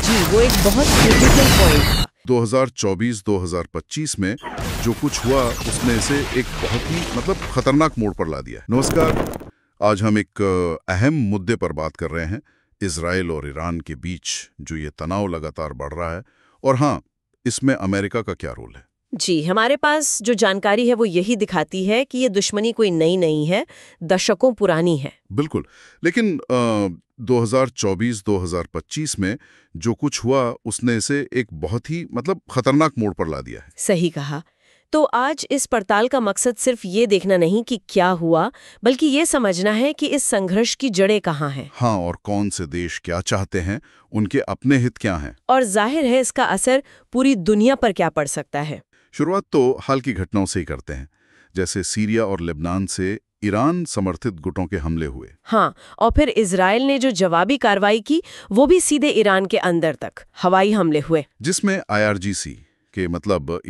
जी, वो एक बहुत क्रिटिकल पॉइंट था। 2024-2025 में जो कुछ हुआ उसने इसे एक बहुत ही खतरनाक मोड़ पर ला दिया है। नमस्कार, आज हम एक अहम मुद्दे पर बात कर रहे हैं, इजराइल और ईरान के बीच जो ये तनाव लगातार बढ़ रहा है, और हाँ, इसमें अमेरिका का क्या रोल है। जी, हमारे पास जो जानकारी है वो यही दिखाती है कि ये दुश्मनी कोई नई नहीं है, दशकों पुरानी है। बिल्कुल, लेकिन 2024-2025 में जो कुछ हुआ उसने इसे एक बहुत ही खतरनाक मोड़ पर ला दिया है। सही कहा। तो आज इस पड़ताल का मकसद सिर्फ ये देखना नहीं कि क्या हुआ, बल्कि ये समझना है कि इस संघर्ष की जड़ें कहाँ हैं। हाँ, और कौन से देश क्या चाहते हैं, उनके अपने हित क्या हैं। और जाहिर है इसका असर पूरी दुनिया पर क्या पड़ सकता है। शुरुआत तो हाल की घटनाओं से ही करते हैं, जैसे सीरिया और लेबनान से ईरान समर्थित गुटों के हमले हुए। हाँ, और फिर इजराइल ने जो जवाबी कार्रवाई की वो भी सीधे ईरान के अंदर तक हवाई हमले हुए, जिसमें IRGC के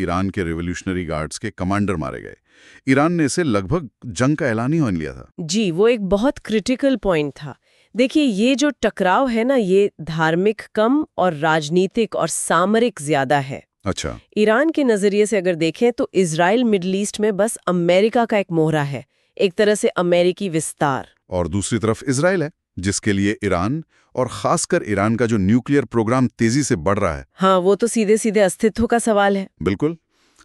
ईरान के रिवोल्यूशनरी गार्ड्स के कमांडर मारे गए। ईरान ने इसे लगभग जंग का ऐलान ही मान लिया था। जी, वो एक बहुत क्रिटिकल पॉइंट था। देखिए, ये जो टकराव है ना, ये धार्मिक कम और राजनीतिक और सामरिक ज्यादा है। अच्छा। ईरान के नजरिए से अगर देखें तो इजराइल मिडिल ईस्ट में बस अमेरिका का एक मोहरा है, एक तरह से अमेरिकी विस्तार। और दूसरी तरफ इजराइल है, जिसके लिए ईरान और खासकर ईरान का जो न्यूक्लियर प्रोग्राम तेजी से बढ़ रहा है। हाँ, वो तो सीधे सीधे अस्तित्व का सवाल है। बिल्कुल।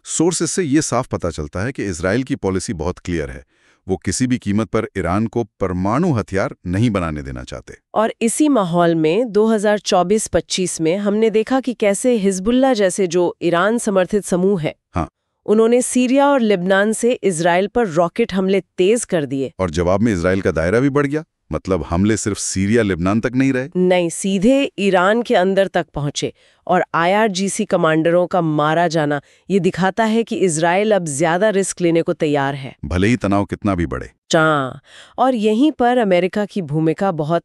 सोर्सेस से ये साफ पता चलता है कि इजराइल की पॉलिसी बहुत क्लियर है। वो किसी भी कीमत पर ईरान को परमाणु हथियार नहीं बनाने देना चाहते। और इसी माहौल में 2024-25 में हमने देखा कि कैसे हिजबुल्लाह जैसे जो ईरान समर्थित समूह है, हाँ, उन्होंने सीरिया और लेबनान से इजराइल पर रॉकेट हमले तेज कर दिए। और जवाब में इजराइल का दायरा भी बढ़ गया। हमले सिर्फ सीरिया लेबनान तक नहीं रहे, नहीं, सीधे ईरान के अंदर तक पहुंचे। और IRGC कमांडरों का मारा जाना ये दिखाता है कि इजराइल अब ज्यादा रिस्क लेने को तैयार है, भले ही तनाव कितना भी बढ़े। और यहीं पर अमेरिका की भूमिका बहुत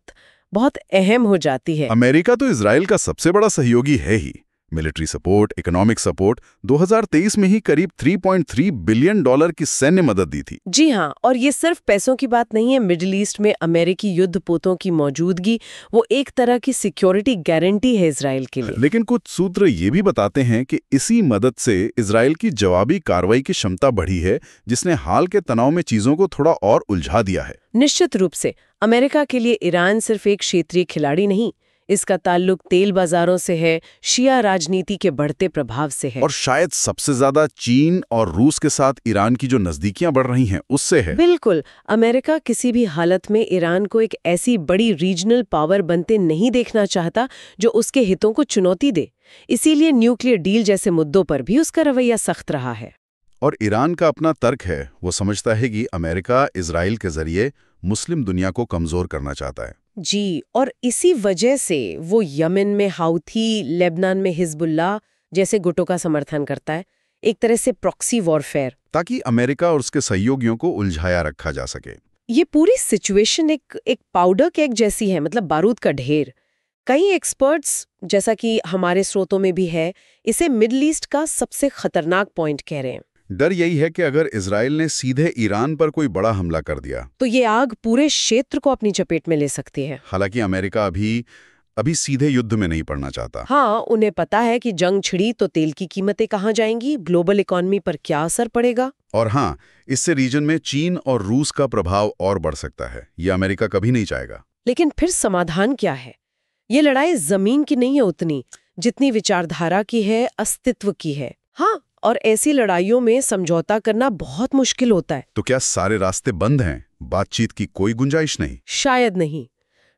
बहुत अहम हो जाती है। अमेरिका तो इजराइल का सबसे बड़ा सहयोगी है ही। मिलिट्री सपोर्ट, इकोनॉमिक सपोर्ट, 2023 में ही करीब $3.3 बिलियन की सैन्य मदद दी थी। जी हाँ, और ये सिर्फ पैसों की बात नहीं है। मिडिल ईस्ट में अमेरिकी युद्धपोतों की मौजूदगी वो एक तरह की सिक्योरिटी गारंटी है इजराइल के लिए। लेकिन कुछ सूत्र ये भी बताते हैं कि इसी मदद से इजराइल की जवाबी कार्रवाई की क्षमता बढ़ी है, जिसने हाल के तनाव में चीजों को थोड़ा और उलझा दिया है। निश्चित रूप से अमेरिका के लिए ईरान सिर्फ एक क्षेत्रीय खिलाड़ी नहीं, इसका ताल्लुक तेल बाजारों से है, शिया राजनीति के बढ़ते प्रभाव से है, और शायद सबसे ज्यादा चीन और रूस के साथ ईरान की जो नजदीकियां बढ़ रही हैं उससे है। बिल्कुल। अमेरिका किसी भी हालत में ईरान को एक ऐसी बड़ी रीजनल पावर बनते नहीं देखना चाहता जो उसके हितों को चुनौती दे। इसीलिए न्यूक्लियर डील जैसे मुद्दों पर भी उसका रवैया सख्त रहा है। और ईरान का अपना तर्क है। वो समझता है कि अमेरिका इजराइल के जरिए मुस्लिम दुनिया को कमजोर करना चाहता है। जी, और इसी वजह से वो यमन में हाउथी, लेबनान में हिजबुल्लाह जैसे गुटों का समर्थन करता है, एक तरह से प्रॉक्सी वॉरफेयर, ताकि अमेरिका और उसके सहयोगियों को उलझाया रखा जा सके। ये पूरी सिचुएशन एक पाउडर केक जैसी है, बारूद का ढेर। कई एक्सपर्ट्स, जैसा कि हमारे स्रोतों में भी है, इसे मिडिल ईस्ट का सबसे खतरनाक पॉइंट कह रहे हैं। डर यही है कि अगर इजराइल ने सीधे ईरान पर कोई बड़ा हमला कर दिया तो ये आग पूरे क्षेत्र को अपनी चपेट में ले सकती है। हालांकि अमेरिका अभी सीधे युद्ध में नहीं पड़ना चाहता। हाँ, उन्हें पता है कि जंग छिड़ी तो तेल की कीमतें कहाँ जाएंगी, ग्लोबल इकोनॉमी पर क्या असर पड़ेगा। और हाँ, इससे रीजन में चीन और रूस का प्रभाव और बढ़ सकता है। ये अमेरिका कभी नहीं चाहेगा। लेकिन फिर समाधान क्या है? ये लड़ाई जमीन की नहीं है उतनी जितनी विचारधारा की है, अस्तित्व की है। हाँ, और ऐसी लड़ाइयों में समझौता करना बहुत मुश्किल होता है। तो क्या सारे रास्ते बंद हैं? बातचीत की कोई गुंजाइश नहीं? शायद नहीं।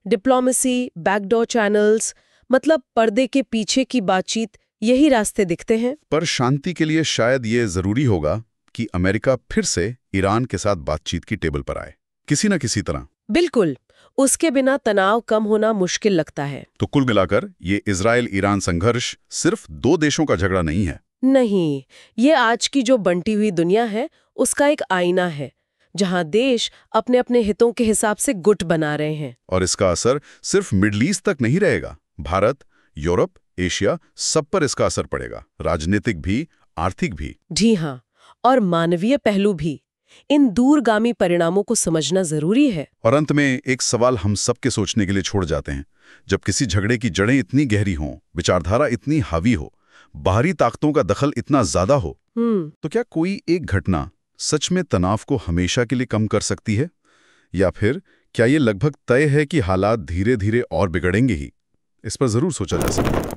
डिप्लोमेसी, बैकडोर चैनल्स, पर्दे के पीछे की बातचीत, यही रास्ते दिखते हैं। पर शांति के लिए शायद ये जरूरी होगा कि अमेरिका फिर से ईरान के साथ बातचीत की टेबल पर आए, किसी न किसी तरह। बिल्कुल, उसके बिना तनाव कम होना मुश्किल लगता है। तो कुल मिलाकर ये इजराइल ईरान संघर्ष सिर्फ दो देशों का झगड़ा नहीं है। नहीं, ये आज की जो बंटी हुई दुनिया है उसका एक आईना है, जहां देश अपने अपने हितों के हिसाब से गुट बना रहे हैं। और इसका असर सिर्फ मिडल ईस्ट तक नहीं रहेगा। भारत, यूरोप, एशिया, सब पर इसका असर पड़ेगा, राजनीतिक भी, आर्थिक भी। जी हाँ, और मानवीय पहलू भी। इन दूरगामी परिणामों को समझना जरूरी है। और अंत में एक सवाल हम सबके सोचने के लिए छोड़ जाते हैं। जब किसी झगड़े की जड़ें इतनी गहरी हों, विचारधारा इतनी हावी हो, बाहरी ताकतों का दखल इतना ज्यादा हो, तो क्या कोई एक घटना सच में तनाव को हमेशा के लिए कम कर सकती है? या फिर क्या ये लगभग तय है कि हालात धीरे धीरे और बिगड़ेंगे ही? इस पर जरूर सोचा जा सकता है।